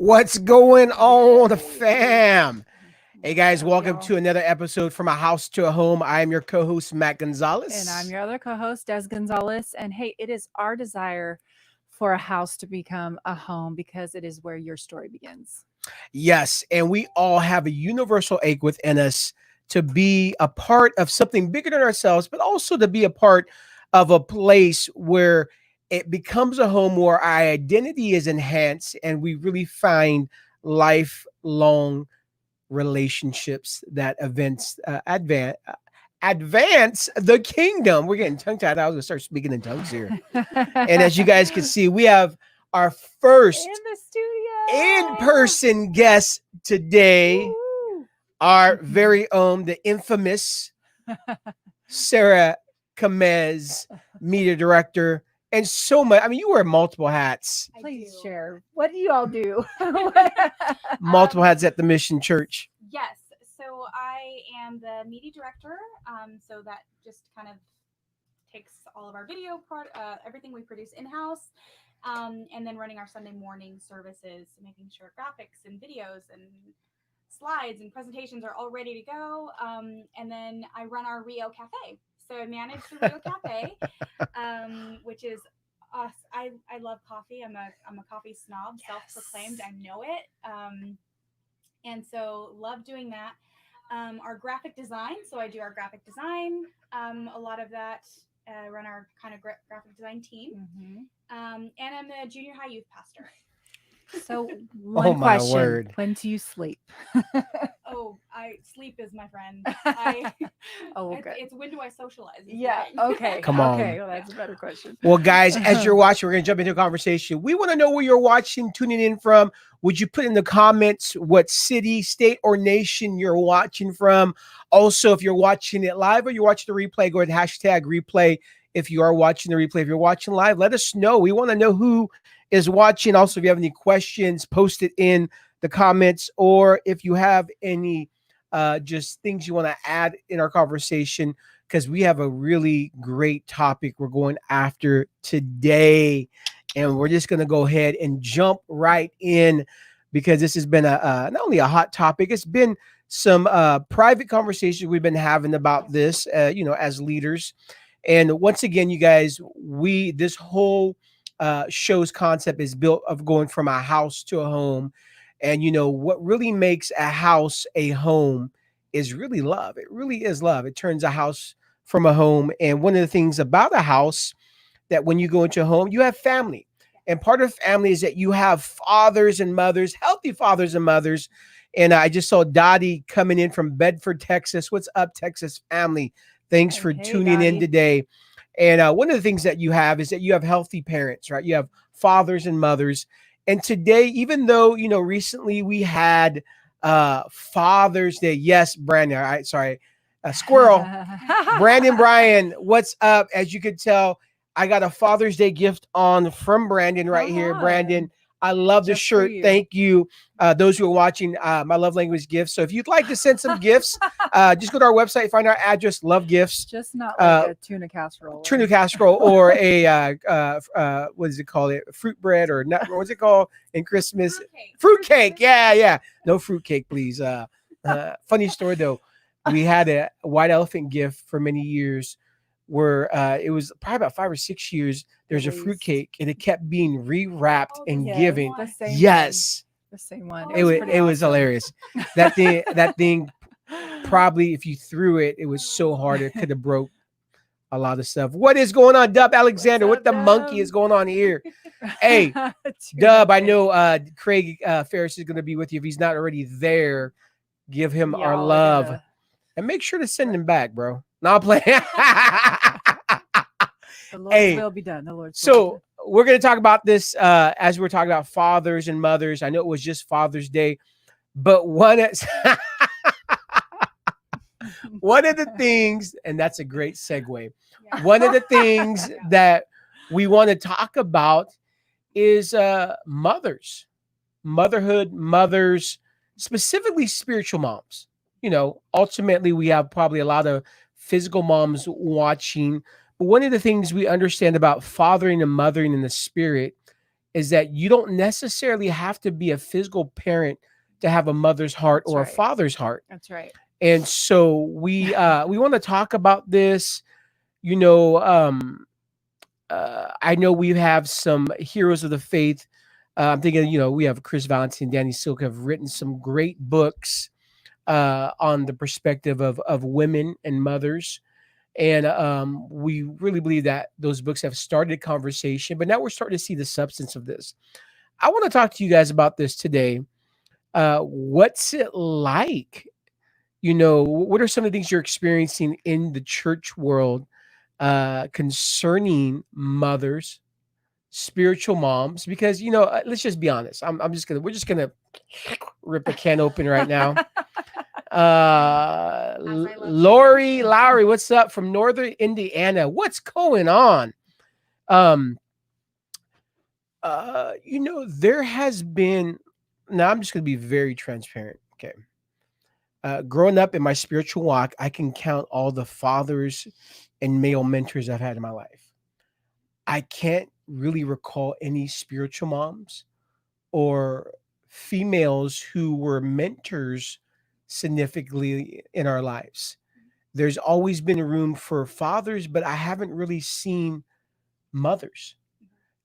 What's going on, fam? Hey guys, welcome Y'all. to another episode from a house to a home. I am your co-host Matt And I'm Gonzalez. your other co host, Des Gonzalez. And hey, it is our desire for a house to become a home because it is where your story begins. Yes, and we all have a universal ache within us to be a part of something bigger than ourselves, but also to be a part of a place where it becomes a home where our identity is enhanced and we really find lifelong relationships that advance the kingdom. We're getting tongue tied. I was gonna start speaking in tongues here. And as you guys can see, we have our In first the studio. in-person guest today, Woo. our very own, the infamous Sarah Camez, media director, and so much. I mean, you wear multiple hats, Please share. What do you all do? multiple hats at the Mission Church. Yes. So I am the media director. So that just kind of takes all of our everything we produce in house, and then running our Sunday morning services, making sure graphics and videos and slides and presentations are all ready to go. And then I run our Rio Cafe. So I manage the Rio Cafe, which is us. I love coffee. I'm a coffee snob, self-proclaimed. I know it. And so love doing that. Our graphic design. So I do our graphic design. A lot of that. Run our kind of graphic design team. And I'm the junior high youth pastor. So, Oh one my question. word. When do you sleep? Oh, sleep is my friend. Oh, okay. It's when do I socialize? is the Yeah. thing. Okay. Come on. Okay. Well, that's a better question. Well, guys, as you're watching, we're going to jump into a conversation. We want to know where you're watching, tuning in from. Would you put in the comments what city, state, or nation you're watching from? Also, if you're watching it live or you're watching the replay, go ahead and hashtag replay. If you are watching the replay, if you're watching live, let us know. We want to know who is watching. Also, if you have any questions, post it in the comments, or if you have any just things you want to add in our conversation, because we have a really great topic we're going after today. And we're just going to go ahead and jump right in because this has been not only a hot topic, it's been some private conversations we've been having about this, as leaders. And once again, you guys, this whole show's concept is built of going from a house to a home. And what really makes a house a home is really love. It really is love. It turns a house from a home. And one of the things about a house that when you go into a home, you have family. And part of family is that you have fathers and mothers, healthy fathers and mothers. And I just saw Dottie coming in from Bedford, Texas. What's up, Texas family? Thanks for Hey, tuning in Dottie. today. And one of the things that you have is that you have healthy parents, right? You have fathers and mothers. And today, even though, recently we had Father's Day. Yes, Brandon. All right, sorry. Squirrel. Brandon Bryan, what's up? As you could tell, I got a Father's Day gift on from Brandon right Come here. on. Brandon, I love the Just for shirt. you. Thank you. Those who are watching, my love language gifts. So if you'd like to send some gifts, just go to our website, find our address, Love Gifts, Just not like uh, a tuna casserole. tuna casserole, or a what is it called? Fruit bread or nut? What's it called in Christmas? Fruitcake. Fruitcake. Yeah. No fruitcake, please. Funny story though. We had a white elephant gift for many years where it was probably about 5 or 6 years. There's a Please. fruitcake and it kept being rewrapped Oh, and Yes, given. the same Yes. one. The same one. It was pretty It was awesome. hilarious. That thing probably, if you threw it, it was so hard it could have broke a lot of stuff. What is going on, Dub Alexander? What's What the up, monkey Dub? is going on here? Hey, Tuna Dub, I cake. know Craig Ferris is going to be with you. If he's not already there, give him our Y'all are love. gonna- And make sure to send him back, bro. No, I'm playing. The Lord's Hey, will be done. The Lord's will So we're going to talk about this as we're talking about fathers and mothers. I know it was just Father's Day, but one of the things, and that's a great segue. Yeah. One of the things that we want to talk about is mothers, motherhood, mothers, specifically spiritual moms. Ultimately, we have probably a lot of physical moms watching. But one of the things we understand about fathering and mothering in the spirit is that you don't necessarily have to be a physical parent to have a mother's heart That's or a right. father's heart. That's right. And so we want to talk about this. You know, I know we have some heroes of the faith. I'm thinking, we have Chris Valentine, Danny Silk have written some great books on the perspective of women and mothers. And we really believe that those books have started a conversation, but now we're starting to see the substance of this. I want to talk to you guys about this today. What's it like? What are some of the things you're experiencing in the church world concerning mothers, spiritual moms? Because let's just be honest. We're just gonna rip a can open right now. Lowry, what's up from Northern Indiana? What's going on? There has been. Now I'm just gonna be very transparent. Okay. Growing up in my spiritual walk, I can count all the fathers and male mentors I've had in my life. I can't really recall any spiritual moms or females who were mentors significantly in our lives. There's always been room for fathers, but I haven't really seen mothers.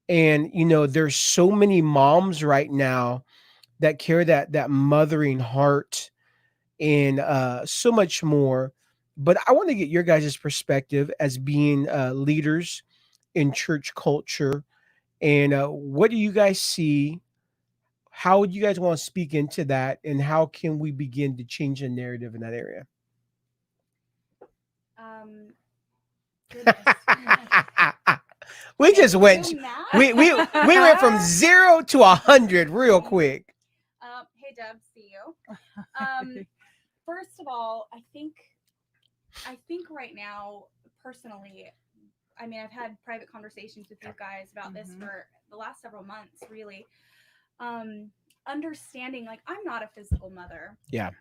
And there's so many moms right now that carry that mothering heart and so much more. But I want to get your guys' perspective as being leaders in church culture. And what do you guys see? How would you guys want to speak into that? And how can we begin to change the narrative in that area? Goodness. we just went Doing that? we went from 0 to 100 real quick. Hey Deb, see you. First of all, I think right now, personally, I mean, I've had private conversations with you guys about this for the last several months, really. Understanding, like, I'm not a physical mother. Yeah.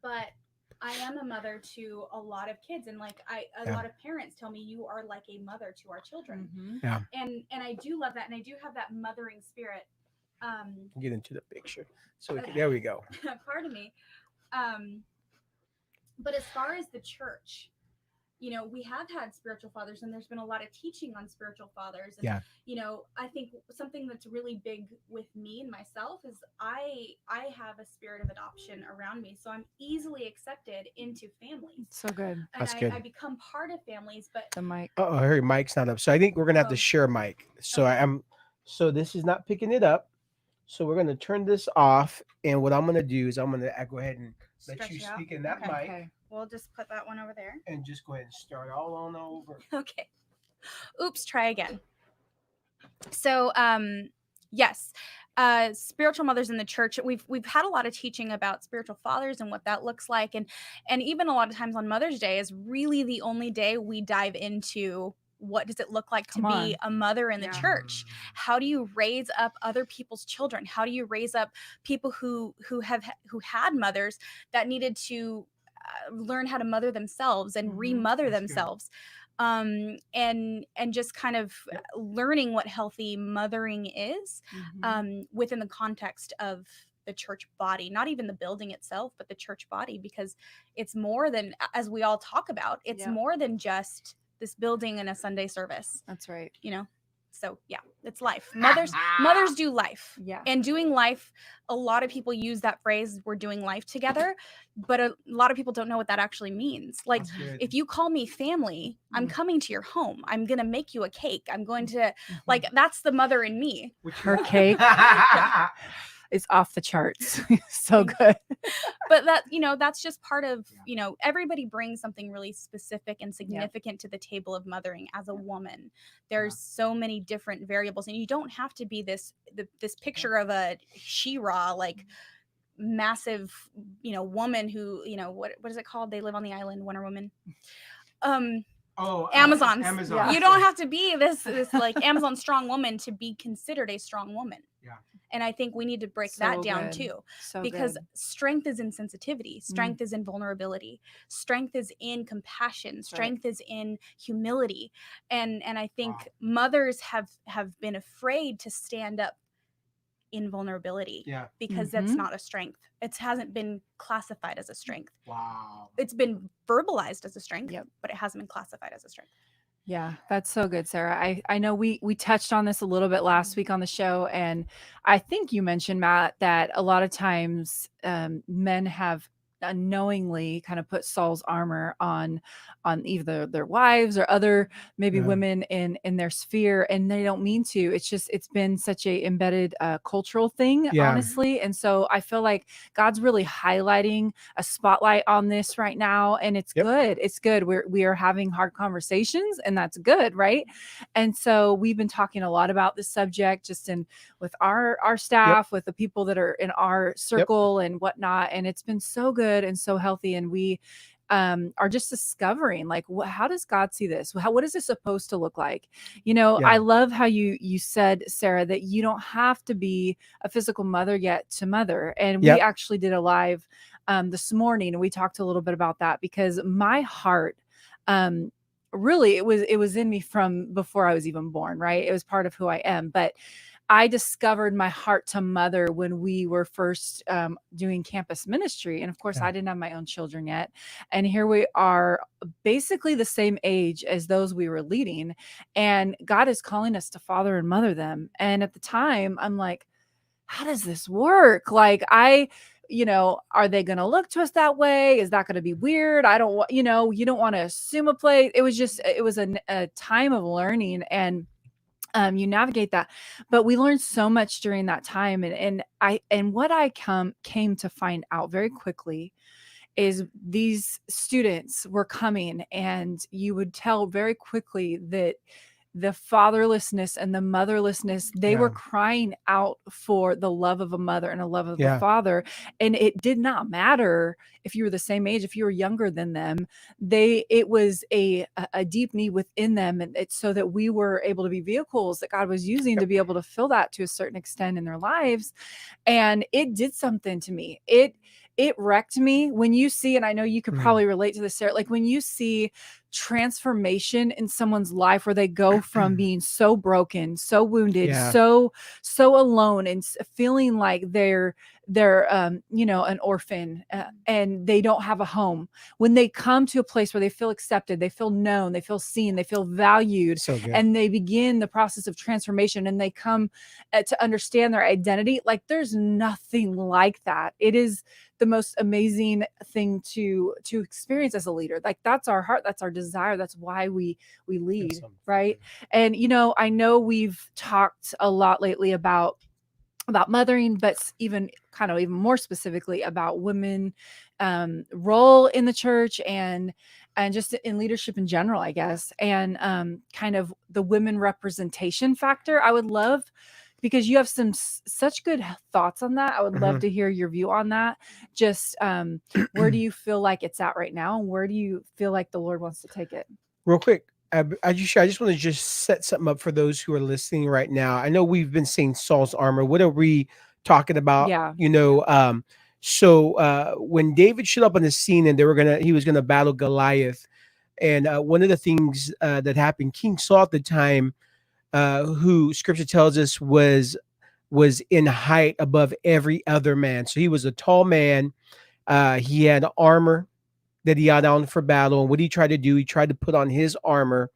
But I am a mother to a lot of kids, and like a lot of parents tell me you are like a mother to our children. Yeah. And I do love that, and I do have that mothering spirit. Get into the picture. So there we go. Pardon me. But as far as the church, we have had spiritual fathers, and there's been a lot of teaching on spiritual fathers. And, I think something that's really big with me and myself is I have a spirit of adoption around me. So I'm easily accepted into families. So good. And That's good. I become part of families, but The mic. Oh, I heard mic's not up. So I think we're going to have to share a mic. So Okay. So this is not picking it up. So we're going to turn this off. And what I'm going to do is I'm going to go ahead and let Stretch you it out. speak in that Okay. mic. Okay. we'll just put that one over there. And just go ahead and start all on over. Okay. Oops, try again. So, yes, spiritual mothers in the church. We've had a lot of teaching about spiritual fathers and what that looks like, and even a lot of times on Mother's Day is really the only day we dive into what does it look like to be a mother in the church. How do you raise up other people's children? How do you raise up people who had mothers that needed to learn how to mother themselves and remother themselves? And just kind of learning what healthy mothering is within the context of the church body, not even the building itself, but the church body, because it's more than, as we all talk about, it's more than just this building and a Sunday service. That's right. So yeah, it's life. Mothers do life. Yeah. And doing life, a lot of people use that phrase, we're doing life together, but a lot of people don't know what that actually means. Like, if you call me family, I'm coming to your home. I'm going to make you a cake. I'm going to, like, that's the mother in me. Her cake is off the charts. So good. But that, that's just part of, everybody brings something really specific and significant to the table of mothering as a woman. There's so many different variables, and you don't have to be this picture of a She-Ra, like massive, woman who, what is it called? They live on the island, Wonder Woman. Amazons. Amazon. You don't have to be this like Amazon strong woman to be considered a strong woman. Yeah. And I think we need to break that down too, because strength is in sensitivity. Strength is in vulnerability. Strength is in compassion. Strength is in humility. And I think mothers have been afraid to stand up in vulnerability. Yeah. Because that's Mhm. not a strength. It hasn't been classified as a strength. Wow. It's been verbalized as a strength, Yep. but it hasn't been classified as a strength. Yeah, that's so good, Sarah. I know we touched on this a little bit last week on the show, and I think you mentioned, Matt, that a lot of times men have unknowingly kind of put Saul's armor on either their wives or other maybe Yeah. women in their sphere, and they don't mean to. It's been such a embedded cultural thing, Yeah. honestly, and so I feel like God's really highlighting a spotlight on this right now, and it's Yep. good. It's good. We are having hard conversations, and that's good, right? And so we've been talking a lot about this subject just in with our staff, with the people that are in our circle and whatnot, and it's been so good and so healthy, and we are just discovering like how does God see this? What is this supposed to look like? You know, Yeah. I love how you said, Sarah, that you don't have to be a physical mother yet to mother, and we Yep. actually did a live this morning, and we talked a little bit about that because my heart really it was in me from before I was even born, right? It was part of who I am, but I discovered my heart to mother when we were first doing campus ministry. And of course, Yeah. I didn't have my own children yet. And here we are, basically the same age as those we were leading. And God is calling us to father and mother them. And at the time, I'm like, how does this work? Like, are they going to look to us that way? Is that going to be weird? I don't want, you don't want to assume a place. It was a time of learning, and you navigate that, but we learned so much during that time, and what I came to find out very quickly is these students were coming, and you would tell very quickly that the fatherlessness and the motherlessness, they were crying out for the love of a mother and a love of a father. And it did not matter if you were the same age, if you were younger than them, it was a deep need within them. And it's so that we were able to be vehicles that God was using to be able to fill that to a certain extent in their lives. And it did something to me. It wrecked me when you see, and I know you could probably relate to this, Sarah, like when you see transformation in someone's life where they go from being so broken, so wounded, so alone, and feeling like they're an orphan, and they don't have a home. When they come to a place where they feel accepted, they feel known, they feel seen, they feel valued, and they begin the process of transformation, and they come to understand their identity, like there's nothing like that. It is the most amazing thing to experience as a leader. Like that's our heart, that's our desire, that's why we lead, right? And I know we've talked a lot lately about mothering, but even more specifically about women role in the church and just in leadership in general, I guess, and kind of the women representation factor. I would love, because you have such good thoughts on that, I would love to hear your view on that. Just where do you feel like it's at right now, and where do you feel like the Lord wants to take it? Real quick, I just want to just set something up for those who are listening right now. I know we've been saying Saul's armor. What are we talking about? Yeah. So when David showed up on the scene and he was gonna battle Goliath, and one of the things that happened, King Saul at the time, who Scripture tells us was in height above every other man. So he was a tall man. He had armor that he had on for battle. And what he tried to do, he tried to put on his armor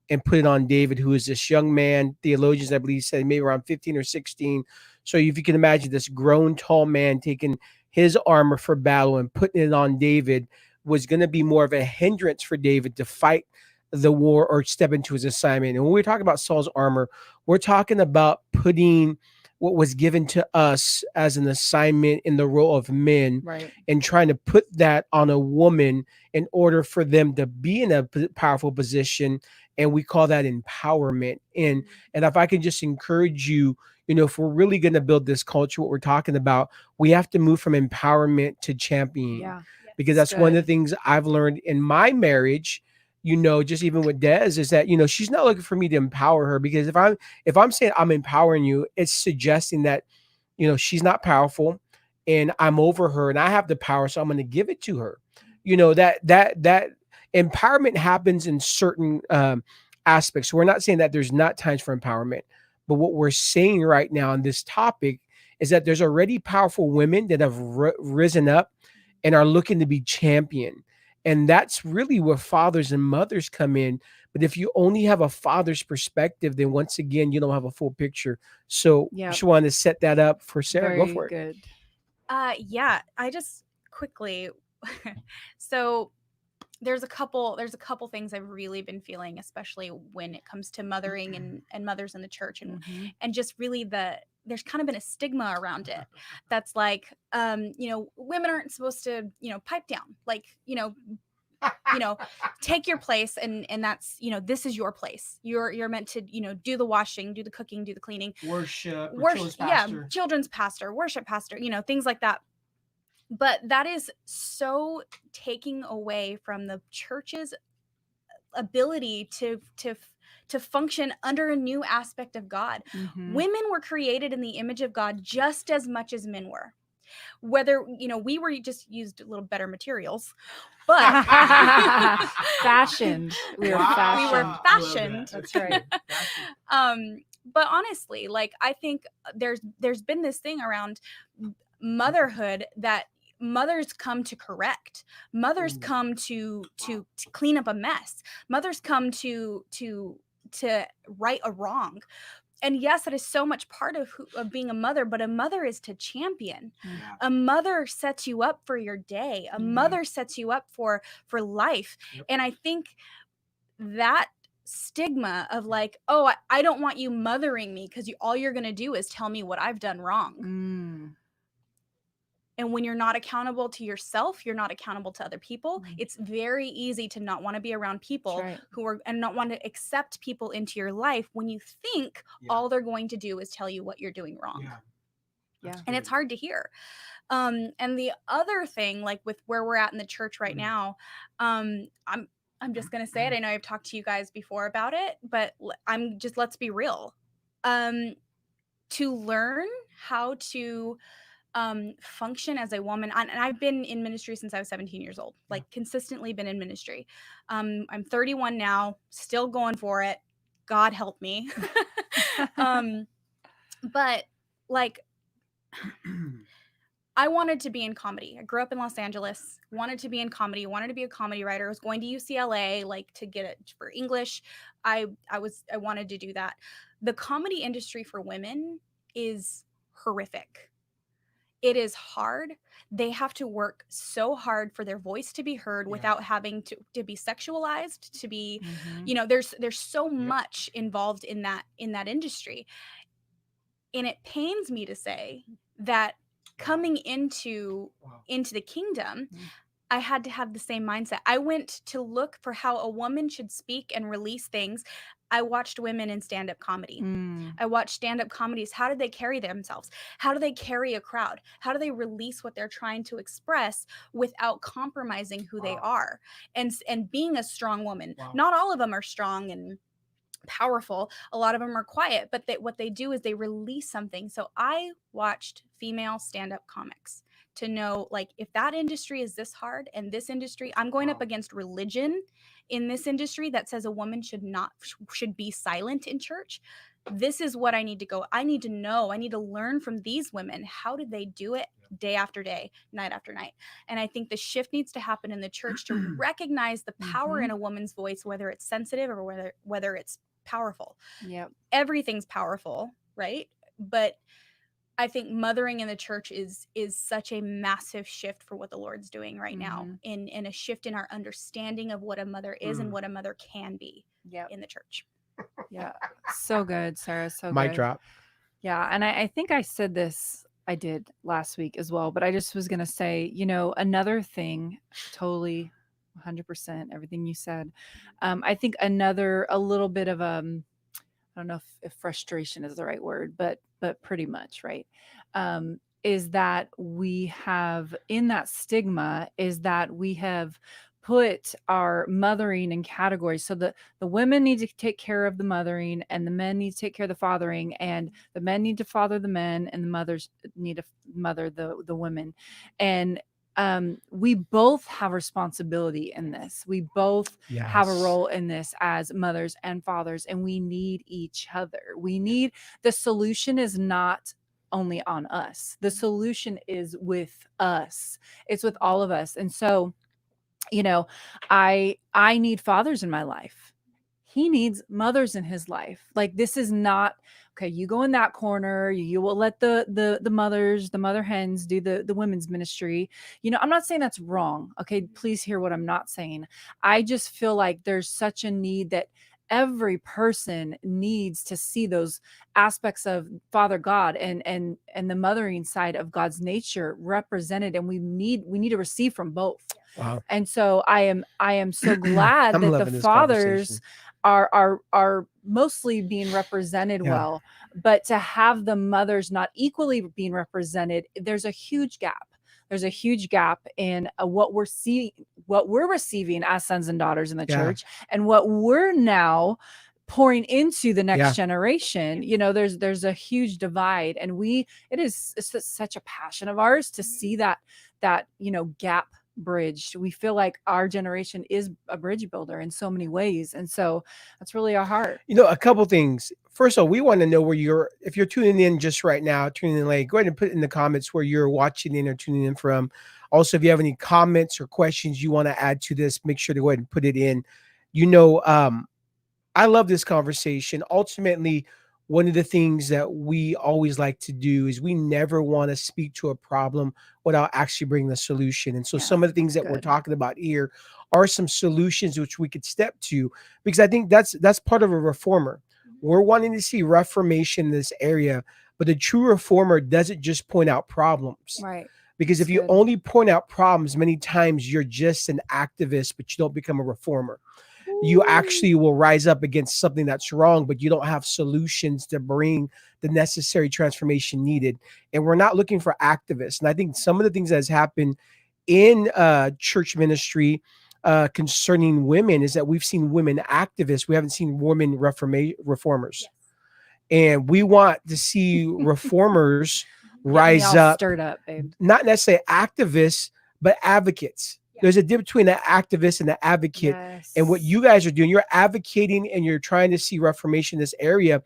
and put it on David, who is this young man. Theologians, I believe, said maybe around 15 or 16. So if you can imagine this grown, tall man taking his armor for battle and putting it on David was going to be more of a hindrance for David to fight the war or step into his assignment. And when we're talking about Saul's armor, we're talking about putting what was given to us as an assignment in the role of men, right, and trying to put that on a woman in order for them to be in a powerful position. And we call that empowerment. And if I can just encourage you, if we're really going to build this culture, what we're talking about, we have to move from empowerment to championing. Yeah. Because that's one of the things I've learned in my marriage, just even with Des, is that, she's not looking for me to empower her, because if I'm saying I'm empowering you, it's suggesting that, she's not powerful and I'm over her and I have the power. So I'm going to give it to her. That empowerment happens in certain aspects. So we're not saying that there's not times for empowerment, but what we're saying right now on this topic is that there's already powerful women that have risen up and are looking to be championed. And that's really where fathers and mothers come in. But if you only have a father's perspective, then once again, you don't have a full picture. So Yep. just wanted to set that up for Sarah. Go Very for it. good. Yeah, I just quickly so there's a couple things I've really been feeling, especially when it comes to mothering and mothers in the church, Mhm. and just really there's kind of been a stigma around it that's like, women aren't supposed to, pipe down, like, take your place, and that's, this is your place. You're meant to, do the washing, do the cooking, do the cleaning, Worship, children's pastor, worship pastor, things like that. But that is so taking away from the church's ability to function under a new aspect of God. Mhm. Women were created in the image of God just as much as men were. Whether, we were just used a little better materials, but Fashioned. We were Wow. we were fashioned. fashioned. That's right. But honestly, like, I think there's been this thing around motherhood that mothers come to correct. Mothers come to clean up a mess. Mothers come to right a wrong. And yes, that is so much part of being a mother, but a mother is to champion. Yeah. A mother sets you up for your day. A mother sets you up for life. Yep. And I think that stigma of like, oh, I don't want you mothering me because all you're going to do is tell me what I've done wrong. Mm. And when you're not accountable to yourself, you're not accountable to other people. It's very easy to not want to be around people who are, and not want to accept people into your life when you think all they're going to do is tell you what you're doing wrong. Yeah. And it's hard to hear. And the other thing, like with where we're at in the church right now, I'm just going to say it. I know I've talked to you guys before about it, but let's be real. To learn how to function as a woman, and I've been in ministry since I was 17 years old, like consistently been in ministry. I'm 31 now, still going for it. God help me. But like, I wanted to be in comedy. I grew up in Los Angeles, wanted to be in comedy, wanted to be a comedy writer. I was going to UCLA, like, to get it for English. I wanted to do that. The comedy industry for women is horrific. It is hard. They have to work so hard for their voice to be heard without having to be sexualized, to be, there's so much involved in that industry. And it pains me to say that coming into the kingdom, I had to have the same mindset. I went to look for how a woman should speak and release things. I watched women in stand-up comedy. I watched stand-up comedies. How did they carry themselves? How do they carry a crowd? How do they release what they're trying to express without compromising who they are? And being a strong woman. Not all of them are strong and powerful. A lot of them are quiet, but what they do is they release something. So I watched female stand-up comics to know, like, if that industry is this hard, and this industry, I'm going up against religion in this industry that says a woman should be silent in church. This is what I need to go. I need to know. I need to learn from these women. How did they do it day after day, night after night? And I think the shift needs to happen in the church to recognize the power in a woman's voice, whether it's sensitive or whether it's powerful. Yep. Everything's powerful, right? But I think mothering in the church is such a massive shift for what the Lord's doing right now, in a shift in our understanding of what a mother is and what a mother can be in the church. Yeah. So good, Sarah. So Mic good. drop. Yeah. And I think I said this, I did last week as well, but I just was going to say, another thing, totally 100%, everything you said. I think a little bit of, I don't know if frustration is the right word, but pretty much, right? Is that we have, in that stigma, is that we have put our mothering in categories. So the women need to take care of the mothering, and the men need to take care of the fathering, and the men need to father the men, and the mothers need to mother the women. And we both have responsibility in this. We both have a role in this as mothers and fathers, and we need each other. The solution is not only on us. The solution is with us. It's with all of us. And so, you know, I need fathers in my life. He needs mothers in his life. Like, this is not okay. You go in that corner. You will let the mothers, the mother hens, do the women's ministry. I'm not saying that's wrong. Okay, please hear what I'm not saying. I just feel like there's such a need that every person needs to see those aspects of Father God and the mothering side of God's nature represented, and we need to receive from both. Wow. And so I am so glad I'm that the loving this fathers conversation. are mostly being represented Yeah. well, but to have the mothers not equally being represented, there's a huge gap. There's a huge gap in what we're receiving as sons and daughters in the Yeah. church, and what we're now pouring into the next Yeah. generation. There's a huge divide, and it's such a passion of ours to see that gap bridged. We feel like our generation is a bridge builder in so many ways, and so that's really our heart. A couple things. First of all, we want to know if you're tuning in just right now, tuning in late, go ahead and put in the comments where you're watching in or tuning in from. Also, if you have any comments or questions you want to add to this, make sure to go ahead and put it in. I love this conversation. Ultimately, one of the things that we always like to do is we never want to speak to a problem without actually bringing the solution. And so Yeah, some of the things that we're good. talking about here are some solutions which we could step to, because I think that's part of a reformer. We're wanting to see reformation in this area, but the true reformer doesn't just point out problems. Right. Because if That's you good. only point out problems, many times you're just an activist, but you don't become a reformer. You actually will rise up against something that's wrong, but you don't have solutions to bring the necessary transformation needed. And we're not looking for activists. And I think some of the things that has happened in church ministry concerning women is that we've seen women activists. We haven't seen women reformers. And we want to see reformers Get me rise all up, stirred up, babe. not necessarily activists, but advocates. There's a difference between an activist and an advocate. Yes. And what you guys are doing, you're advocating and you're trying to see reformation in this area.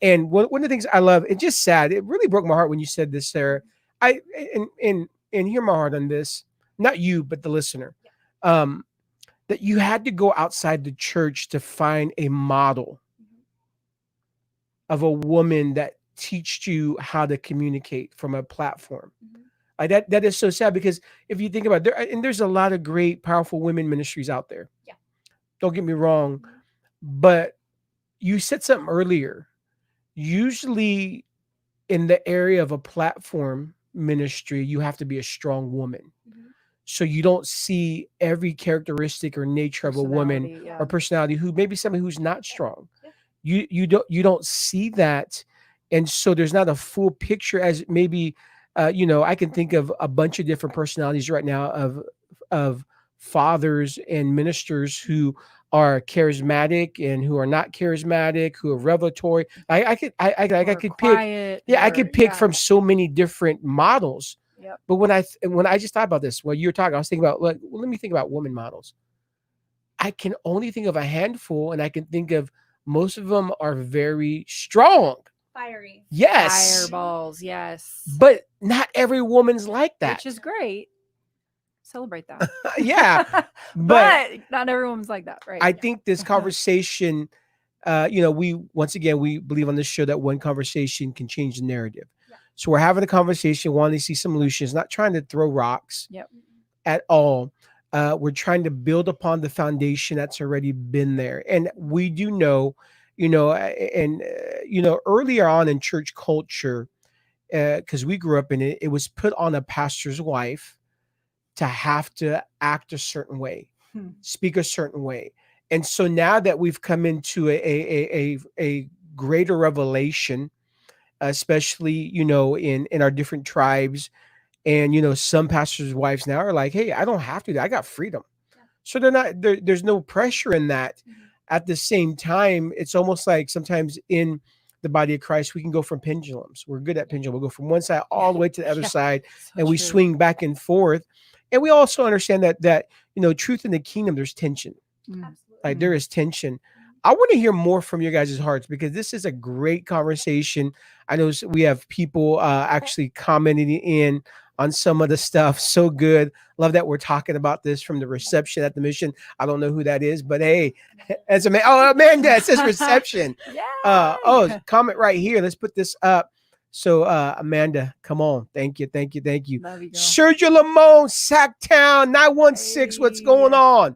And one of the things I love, it's just sad. It really broke my heart when you said this, Sarah. And hear my heart on this, not you, but the listener, that you had to go outside the church to find a model of a woman that teached you how to communicate from a platform. That is so sad, because if you think about it, there's a lot of great, powerful women ministries out there. Yeah. Don't get me wrong, but you said something earlier. Usually, in the area of a platform ministry, you have to be a strong woman. So you don't see every characteristic or nature of a woman Personality, yeah. or personality who maybe somebody who's not strong. You don't see that, and so there's not a full picture as maybe. I can think of a bunch of different personalities right now of fathers and ministers who are charismatic and who are not charismatic, who are revelatory. I could Quiet, pick. Yeah, I could pick from so many different models. Yep. But when I just thought about this, while you were talking, I was thinking about, let me think about woman models. I can only think of a handful, and I can think of most of them are very strong. Fiery. Yes. Fireballs, yes. But not every woman's like that. Which is great. Celebrate that. Yeah. But not everyone's like that, right? I think this conversation, we believe on this show that one conversation can change the narrative. Yeah. So we're having a conversation, wanting to see some solutions, not trying to throw rocks at all. We're trying to build upon the foundation that's already been there. And we do know, earlier on in church culture, because we grew up in it, it was put on a pastor's wife to have to act a certain way, speak a certain way. And so now that we've come into a greater revelation, especially, in our different tribes, and, some pastors' wives now are like, hey, I don't have to, I got freedom. Yeah. So there's no pressure in that. At the same time, it's almost like sometimes in the body of Christ, we can go from pendulums. We're good at pendulum. We'll go from one side all the way to the other side, and we swing back and forth. And we also understand that truth in the kingdom, there's tension. Absolutely. Like there is tension. I want to hear more from your guys' hearts because this is a great conversation. I know we have people actually commenting in on some of the stuff. So good. Love that we're talking about this from the reception at the mission. I don't know who that is, but hey, as a man, oh, Amanda, it says reception. Yay! Comment right here. Let's put this up. So, Amanda, come on. Thank you. Thank you. Thank you. Love you, girl. Sergio Lamone, Sacktown, 916. What's going Hey. on?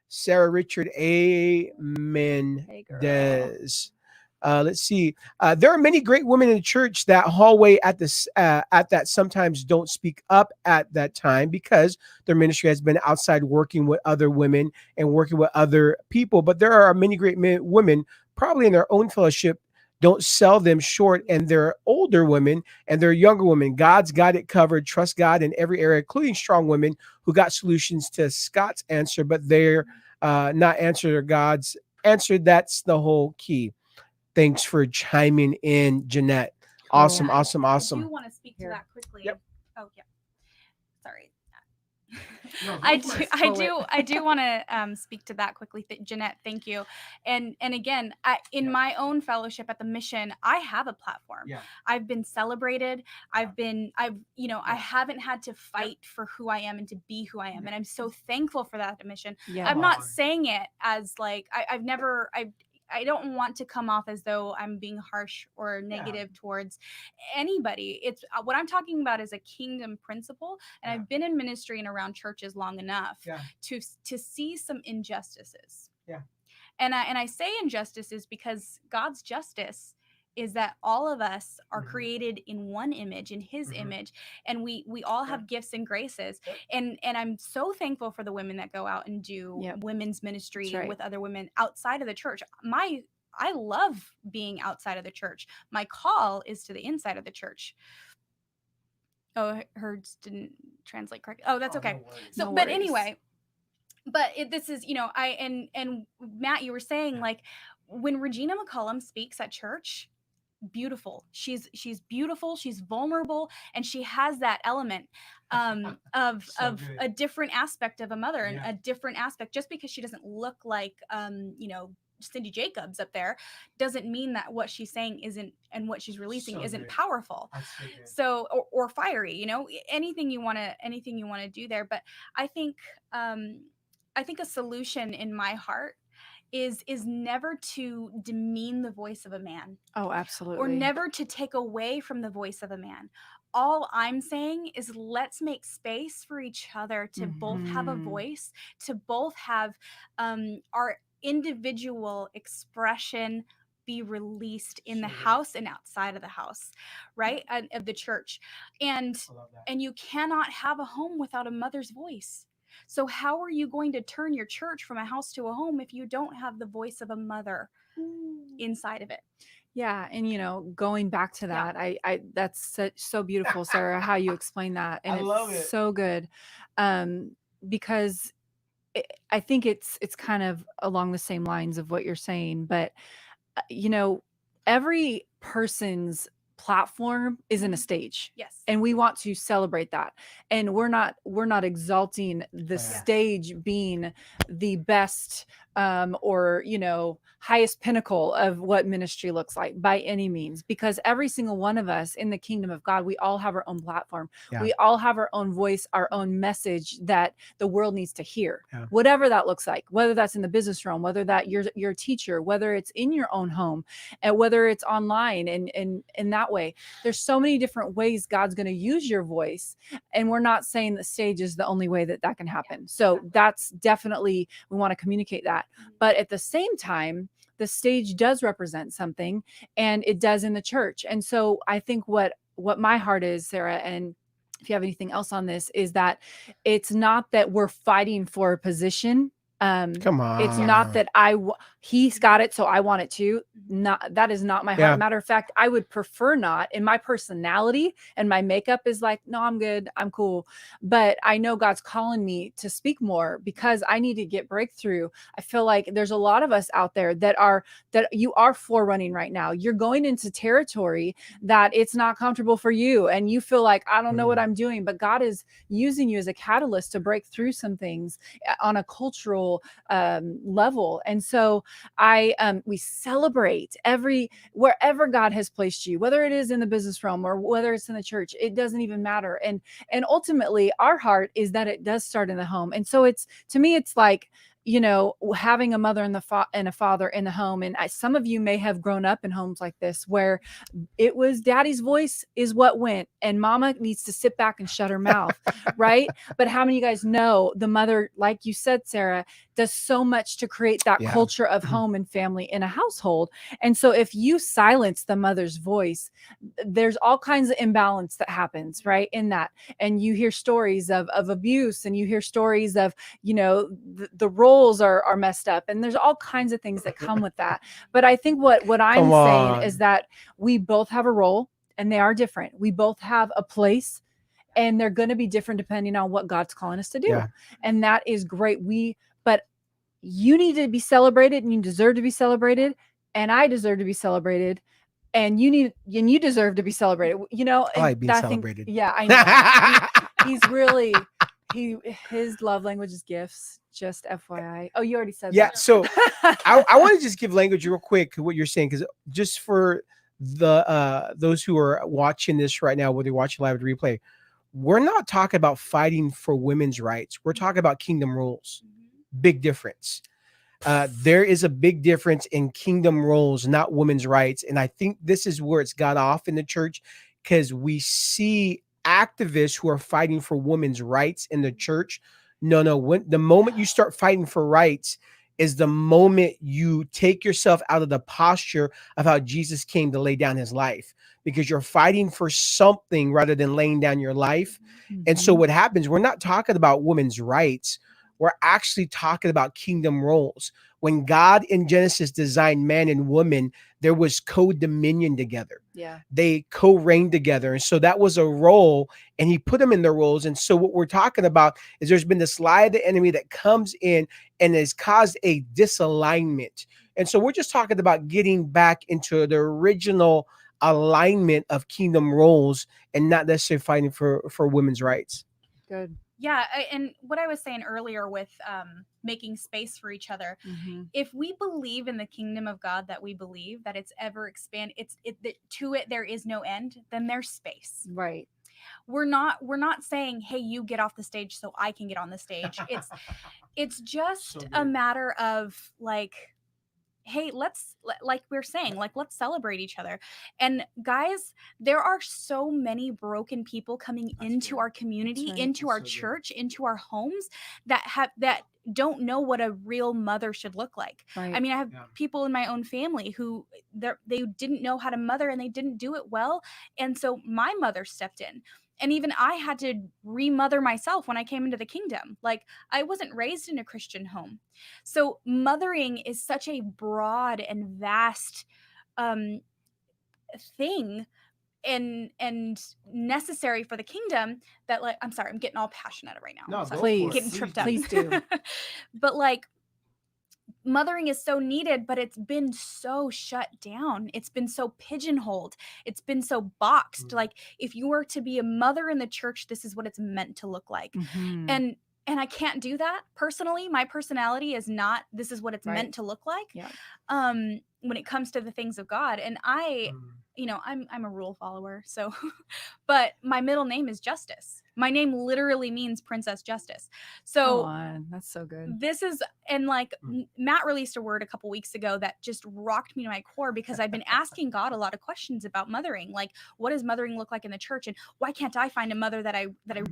Sarah Richard, amen. Hey, girl. Does. Let's see. There are many great women in the church that hallway at this at that sometimes don't speak up at that time because their ministry has been outside working with other women and working with other people. But there are many great women, probably in their own fellowship, don't sell them short, and they're older women and they're younger women. God's got it covered. Trust God in every area, including strong women who got solutions to Scott's answer, but they're not answered God's answer. That's the whole key. Thanks for chiming in, Jeanette. Awesome, Cool. awesome, I awesome. do want to speak to Here. that quickly. Yep. Oh yeah. Sorry. No, go I for do, it. I Pull do, it. I do want to speak to that quickly, Jeanette. Thank you. And again, in Yeah. my own fellowship at the mission, I have a platform. Yeah. I've been celebrated. I haven't had to fight for who I am and to be who I am, and I'm so thankful for that at the mission. Yeah. I'm not on. saying it as like I don't want to come off as though I'm being harsh or negative towards anybody. It's what I'm talking about is a kingdom principle, and I've been in ministry and around churches long enough to see some injustices. Yeah. And I say injustices because God's justice is that all of us are created in one image, in his image, and we all have gifts and graces. And I'm so thankful for the women that go out and do women's ministry with other women outside of the church. I love being outside of the church. My call is to the inside of the church. Oh, hers didn't translate correctly. Oh, that's okay. So, No but worries. anyway, but this is, and Matt, you were saying like when Regina McCollum speaks at church, beautiful. She's beautiful. She's vulnerable, and she has that element of a different aspect of a mother and a different aspect. Just because she doesn't look like Cindy Jacobs up there doesn't mean that what she's saying isn't, and what she's releasing isn't powerful. So or fiery, anything you want to do there. But I think a solution in my heart is never to demean the voice of a man. Oh, absolutely. Or never to take away from the voice of a man. All I'm saying is let's make space for each other to both have a voice, to both have our individual expression be released in the house and outside of the house, right? Of the church. And you cannot have a home without a mother's voice. So how are you going to turn your church from a house to a home if you don't have the voice of a mother inside of it? Yeah. And, going back to that, I that's so beautiful, Sarah, how you explain that. And I love it's it. so good. Because I think it's kind of along the same lines of what you're saying, but every person's platform isn't a stage. Yes. And we want to celebrate that. And we're not exalting the stage being the best or highest pinnacle of what ministry looks like by any means, because every single one of us in the kingdom of God, we all have our own platform. We all have our own voice, our own message that the world needs to hear, whatever that looks like, whether that's in the business realm, whether that you're a teacher, whether it's in your own home, and whether it's online. And in that way, there's so many different ways God's going to use your voice. And we're not saying the stage is the only way that can happen. So that's definitely, we want to communicate that. But at the same time, the stage does represent something, and it does in the church. And so I think what my heart is, Sarah, and if you have anything else on this, is that it's not that we're fighting for a position. Come on. It's not that he's got it, so I want it too. That is not my heart. Matter of fact, I would prefer not. In my personality and my makeup is like, no, I'm good. I'm cool. But I know God's calling me to speak more because I need to get breakthrough. I feel like there's a lot of us out there that you are forerunning right now. You're going into territory that it's not comfortable for you. And you feel like, I don't know what I'm doing, but God is using you as a catalyst to break through some things on a cultural spiritual level. And so we celebrate wherever God has placed you, whether it is in the business realm or whether it's in the church, it doesn't even matter. And ultimately our heart is that it does start in the home. And so to me, it's like, having a mother and a father in the home. And some of you may have grown up in homes like this, where it was daddy's voice is what went, and mama needs to sit back and shut her mouth. Right. But how many of you guys know the mother, like you said, Sarah, does so much to create that culture of home and family in a household. And so if you silence the mother's voice, there's all kinds of imbalance that happens right in that. And you hear stories of abuse, and you hear stories of, the roles are messed up, and there's all kinds of things that come with that. But I think what I'm saying is that we both have a role, and they are different. We both have a place, and they're going to be different depending on what God's calling us to do. Yeah. And that is great. But you need to be celebrated, and you deserve to be celebrated, and I deserve to be celebrated, and you deserve to be celebrated. I like being celebrated. I know. He's really his love language is gifts. Just FYI. Oh, you already said that. Yeah. So I want to just give language real quick what you're saying, because just for the those who are watching this right now, whether you're watching live or replay, we're not talking about fighting for women's rights. We're talking about kingdom rules. Big difference. There is a big difference in kingdom rules, not women's rights. And I think this is where it's got off in the church, because we see activists who are fighting for women's rights in the church. No. When the moment you start fighting for rights is the moment you take yourself out of the posture of how Jesus came to lay down his life, because you're fighting for something rather than laying down your life. And so what happens, we're not talking about women's rights. We're actually talking about kingdom roles. When God in Genesis designed man and woman, there was co-dominion together. Yeah. They co-reigned together. And so that was a role, and he put them in their roles. And so what we're talking about is there's been this lie of the enemy that comes in and has caused a disalignment. And so we're just talking about getting back into the original alignment of kingdom roles and not necessarily fighting for women's rights. Good. Yeah, and what I was saying earlier with making space for each other, if we believe in the kingdom of God, that we believe that it's ever expand, to it there is no end, then there's space. Right. We're not saying, hey, you get off the stage so I can get on the stage. It's just a matter of like, hey, let's celebrate each other. And guys, there are so many broken people coming into our community, into our church, into our homes that don't know what a real mother should look like. Right. I mean, I have people in my own family who they didn't know how to mother, and they didn't do it well. And so my mother stepped in. And even I had to remother myself when I came into the kingdom. Like, I wasn't raised in a Christian home. So mothering is such a broad and vast thing and necessary for the kingdom that, like, I'm sorry, I'm getting all passionate right now. No, so please. Getting tripped up. Please do. But like, mothering is so needed, but it's been so shut down. It's been so pigeonholed. It's been so boxed. Like, if you were to be a mother in the church, this is what it's meant to look like. And I can't do that personally. My personality is not, this is what it's meant to look like. Yeah. When it comes to the things of God. And I'm a rule follower. So, but my middle name is Justice. My name literally means Princess Justice. So that's so good. This is, and like Matt released a word a couple weeks ago that just rocked me to my core, because I've been asking God a lot of questions about mothering. Like, what does mothering look like in the church? And why can't I find a mother that I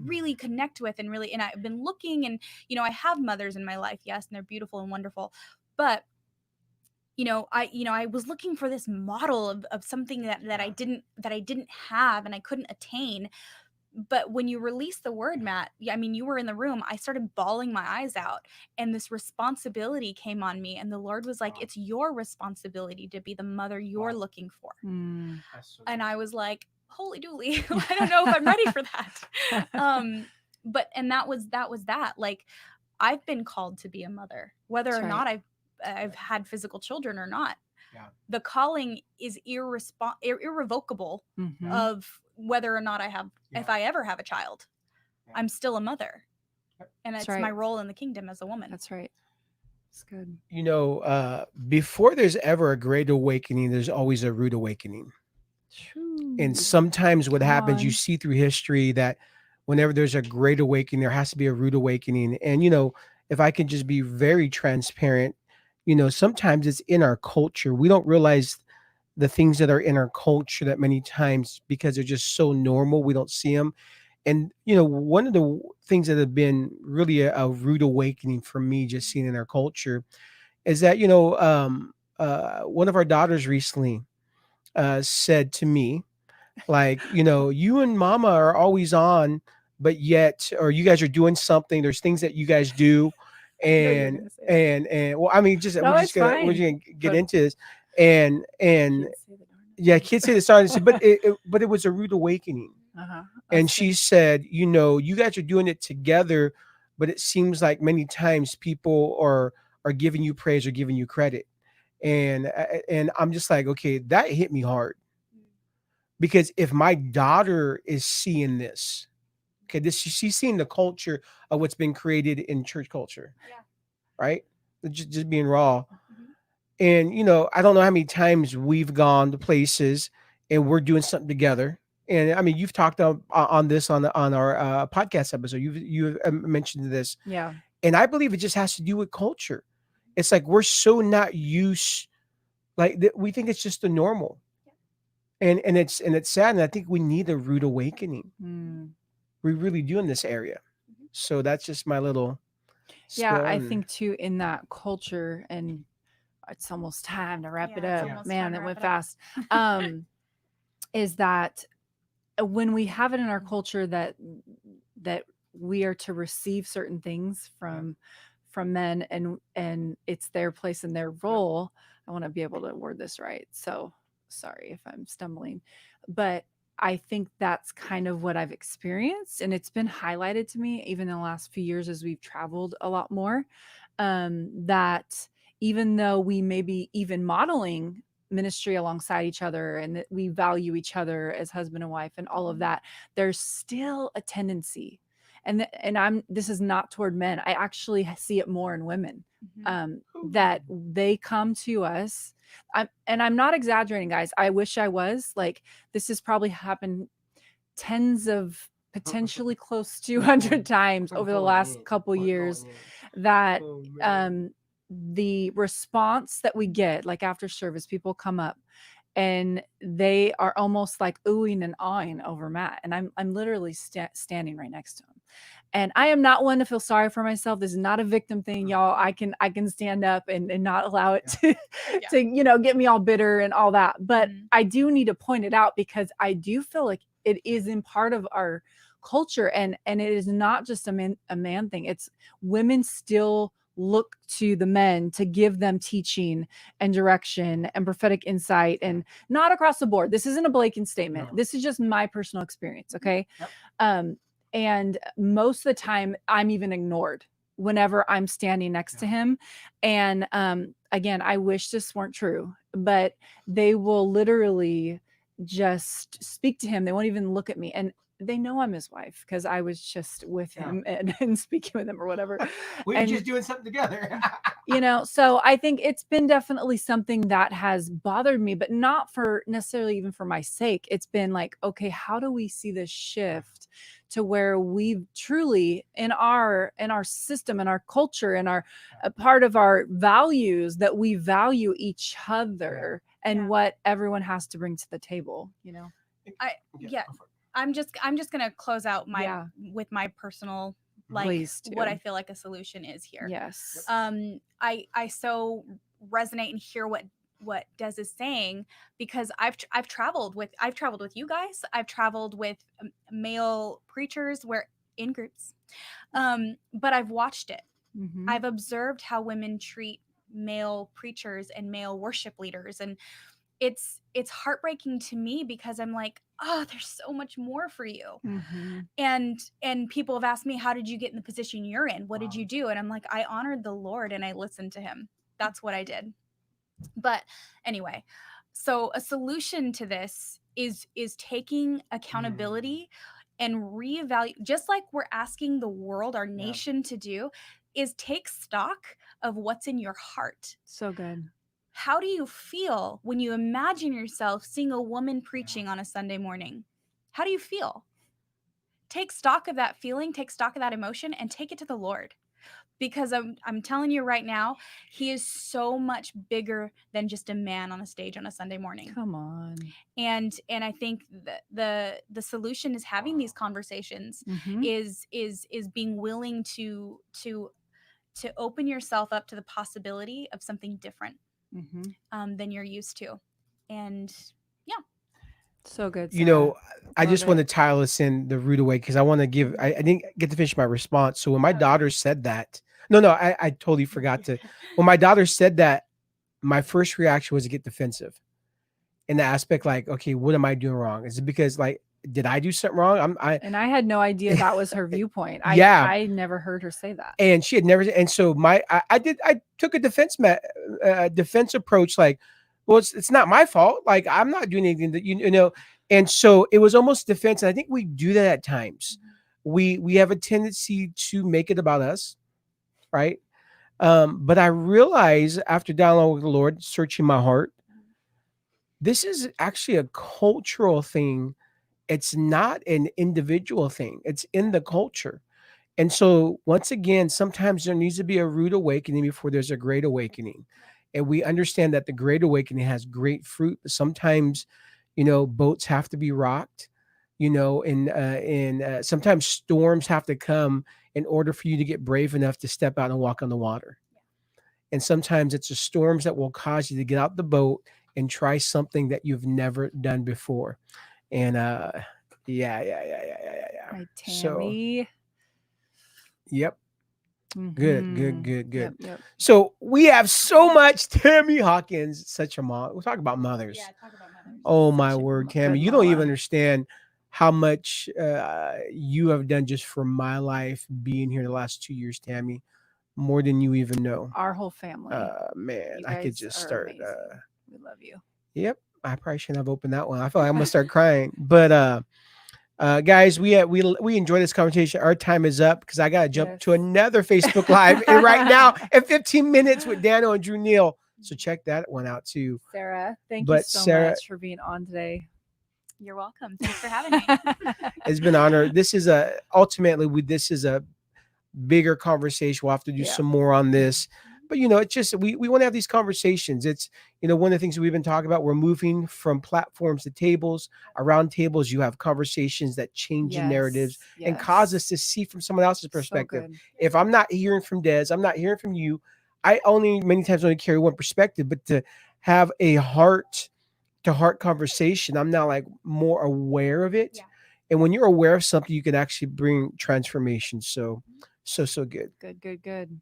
really connect with and I've been looking, and, I have mothers in my life. Yes. And they're beautiful and wonderful, but I was looking for this model of something that I didn't have and I couldn't attain. But when you released the word, Matt, I mean, you were in the room. I started bawling my eyes out, and this responsibility came on me. And the Lord was like, it's your responsibility to be the mother you're looking for. And I was like, holy dooly, I don't know if I'm ready for that. But that was that. Like, I've been called to be a mother, whether or not I've had physical children or not. Yeah. The calling is irrevocable of whether or not I have, if I ever have a child, I'm still a mother. And it's my role in the kingdom as a woman. That's right. It's good. Before there's ever a great awakening, there's always a rude awakening. And Shoo. sometimes what Come happens, you on. see through history that whenever there's a great awakening, there has to be a rude awakening. And, if I can just be very transparent, sometimes it's in our culture. We don't realize the things that are in our culture that many times because they're just so normal, we don't see them. And, one of the things that have been really a rude awakening for me, just seeing in our culture, is that, one of our daughters recently said to me, like, you and mama are always on, but yet, or you guys are doing something. There's things that you guys do, I know you were and gonna say that. well, I mean, just No, it's we're fine. just gonna get But into this, and kids say the darndest yeah, things. kids say the starting, but it was a rude awakening. Uh-huh. And That's she good. said, you guys are doing it together, but it seems like many times people are giving you praise or giving you credit, and I'm just like, okay, that hit me hard because if my daughter is seeing this, okay, this she's seeing the culture of what's been created in church culture, Yeah. right? Just being raw. Mhm. And I don't know how many times we've gone to places and we're doing something together. And I mean, you've talked on this on our podcast episode. You've mentioned this, Yeah. and I believe it just has to do with culture. It's like we're so not used, like we think it's just the normal, and it's sad. And I think we need a rude awakening. Mm. We really do in this area. Mhm. So that's just my little Yeah, spill. I And think too in that culture, and it's almost time to wrap it Yeah, it's up. Yeah. almost Man, time to that wrap went it up. fast. Is that when we have it in our culture that we are to receive certain things from men, and it's their place and their role. I want to be able to word this right, so sorry if I'm stumbling, but I think that's kind of what I've experienced, and it's been highlighted to me even in the last few years as we've traveled a lot more, that even though we may be even modeling ministry alongside each other and that we value each other as husband and wife and all of that, there's still a tendency, and I'm this is not toward men, I actually see it more in women, Mhm. that they come to us. I'm not exaggerating, guys. I wish I was. Like, this has probably happened tens of, potentially close to 100 times I'm over the going last in. couple I'm years, going in. that Oh man. um the response that we get, like after service, people come up and they are almost like oohing and awing over Matt, and I'm literally standing right next to him. And I am not one to feel sorry for myself. This is not a victim thing, y'all. I can stand up and not allow it to Yeah. to get me all bitter and all that. But Mhm. I do need to point it out because I do feel like it is in part of our culture, and it is not just a man thing. It's women still look to the men to give them teaching and direction and prophetic insight, and not across the board. This isn't a blanket statement. No. This is just my personal experience, okay? Yep. Um and most of the time I'm even ignored whenever I'm standing next to him. And again, I wish this weren't true, but they will literally just speak to him. They won't even look at me. And they know I'm his wife because I was just with Yeah. him and speaking with him or whatever. We were And just doing something together. so I think it's been definitely something that has bothered me, but not for necessarily even for my sake. It's been like, okay, how do we see this shift to where we truly in our system, in our culture, in our a part of our values, that we value each other and Yeah. what everyone has to bring to the table. Yeah. I'm just gonna close out Yeah. with my personal, like, Please what do. I feel like a solution is here. Yes. I so resonate and hear what Des is saying, because I've traveled with you guys. I've traveled with male preachers, where in groups, but I've watched it. Mhm. I've observed how women treat male preachers and male worship leaders, and it's heartbreaking to me, because I'm like, oh, there's so much more for you. Mhm. And people have asked me, how did you get in the position you're in? What did Wow. you do? And I'm like, I honored the Lord and I listened to him. That's what I did. But anyway, so a solution to this is taking accountability and reevaluate, just like we're asking the world, our Yeah. nation, to do. is take stock of what's in your heart. So good. How do you feel when you imagine yourself seeing a woman preaching on a Sunday morning? How do you feel? Take stock of that feeling, take stock of that emotion, and take it to the Lord. Because I'm telling you right now, he is so much bigger than just a man on a stage on a Sunday morning. Come on. And I think the solution is having these conversations, Mhm. is being willing to open yourself up to the possibility of something different than you're used to. And yeah, So good. You Sarah. know, I Love just want to it. tile us in the rude away because I want to give. I didn't get to finish my response. So when my Okay. daughter said that, no, I totally forgot to. When my daughter said that, my first reaction was to get defensive, in the aspect like, okay, what am I doing wrong? Is it because like did I do something wrong? And I had no idea that was her viewpoint. Yeah. I never heard her say that. And she had never, and so I took a defense approach like, well, it's not my fault, like I'm not doing anything that you know. And so it was almost defense, and I think we do that at times. We have a tendency to make it about us, right? But I realized after dialogue with the Lord, searching my heart, this is actually a cultural thing. It's not an individual thing, it's in the culture. And so, once again, sometimes there needs to be a rude awakening before there's a great awakening. And we understand that the great awakening has great fruit, but sometimes, boats have to be rocked, and sometimes storms have to come in order for you to get brave enough to step out and walk on the water. And sometimes it's the storms that will cause you to get out the boat and try something that you've never done before. And yeah. Right, So, Tammy. yep. Mhm. Good. Yep. So we have so much. Tammy Hawkins, such a mom. We'll talk about mothers. yeah, talk about mothers. Oh my Such a word, good Tammy, you don't even mama. understand how much you have done just for my life being here the last 2 years, Tammy. More than you even know. Our whole family. Man, You I could guys just are start. amazing. We love you. Yep, I probably shouldn't have opened that one. I feel like I'm gonna start crying. But guys, we enjoy this conversation. Our time is up because I gotta jump to Yes. another Facebook Live and right now in 15 minutes with Daniel and Drew Neal. So check that one out too. Sarah, thank you But so Sarah, much for being on today. You're welcome. Thanks for having me. it's been an honor. This is this is a bigger conversation. We'll have to do Yeah. some more on this. But it's just we want to have these conversations. It's one of the things that we've been talking about. We're moving from platforms to tables. Around tables, you have conversations that change the narratives and cause us to see from someone else's perspective. So good. If I'm not hearing from Des, I'm not hearing from you. I only many times only carry one perspective, but to have a heart to heart conversation, I'm now like more aware of it. Yeah. And when you're aware of something, you can actually bring transformation. So good. Good.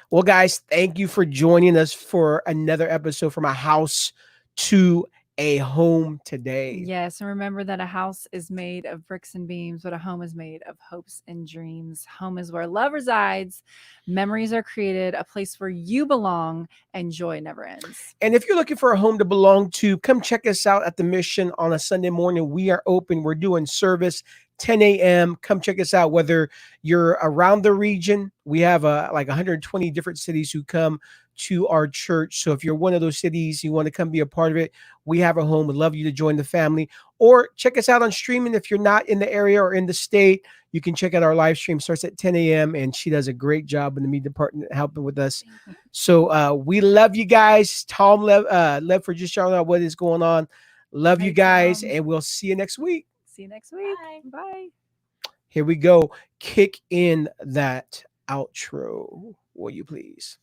Well, guys, thank you for joining us for another episode from a house to a home today. Yes, and remember that a house is made of bricks and beams, but a home is made of hopes and dreams. Home is where love resides, memories are created, a place where you belong, and joy never ends. And if you're looking for a home to belong to, come check us out at the Mission on a Sunday morning. We are open. We're doing service 10 a.m. Come check us out. Whether you're around the region, we have like 120 different cities who come to our church. So if you're one of those cities, you want to come be a part of it, we have a home. We'd love you to join the family. Or check us out on streaming. If you're not in the area or in the state, you can check out our live stream. Starts at 10 a.m. and she does a great job in the media department helping with us. So we love you guys. Tom Lev for just showing out what is going on. Love you Hey, guys, Tom. and we'll see you next week. See you next week. Bye. Bye. Here we go. Kick in that outro, will you please?